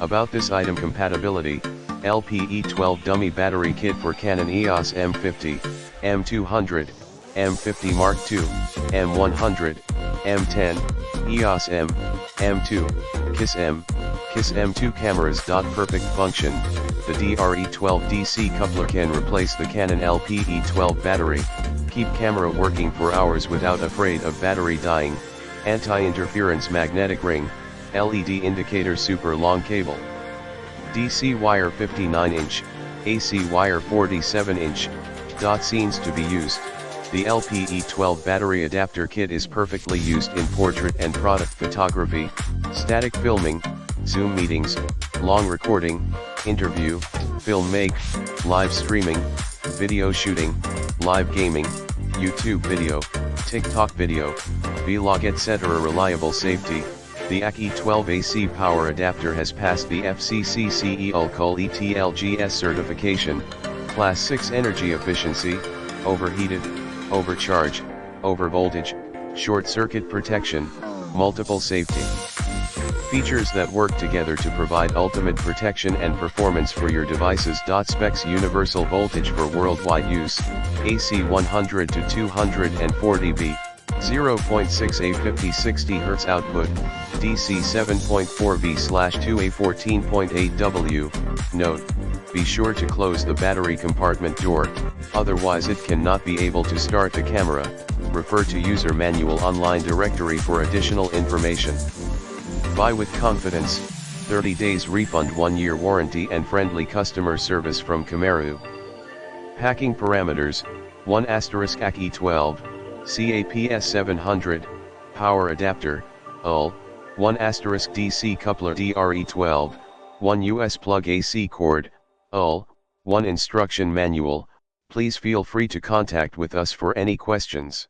About this item: compatibility: LP-E12 dummy battery kit for Canon EOS M50, M200, M50 Mark II, M100, M10, EOS M, M2, KISS M, KISS M2 cameras. Perfect function: the DR-E12 DC coupler can replace the Canon LP-E12 battery, keep camera working for hours without afraid of battery dying. Anti-interference magnetic ring, LED indicator. Super long cable, DC wire 59-inch, AC wire 47-inch. Seems to be used. The LP-E12 battery adapter kit is perfectly used in portrait and product photography, static filming, Zoom meetings, long recording, interview, film make, live streaming, video shooting, live gaming, YouTube video, TikTok video, vlog, etc. Reliable safety: the ACK-E12 AC power adapter has passed the FCC CE ETLGS certification, Class 6 energy efficiency, overheated, overcharge, overvoltage, short circuit protection, multiple safety features that work together to provide ultimate protection and performance for your devices. Specs: universal voltage for worldwide use, AC 100 to 240 V, 0.6A 50-60 Hz output, DC 7.4 V/2A 14.8 W. Note: be sure to close the battery compartment door, otherwise it cannot be able to start the camera. Refer to user manual online directory for additional information. Buy with confidence: 30 days refund, 1-year warranty and friendly customer service from Kimaru. Packing parameters: 1 ACK-E12, CAPS 700, power adapter, UL, 1 DC coupler DR-E12, 1 US plug AC cord, UL, 1 instruction manual. Please feel free to contact with us for any questions.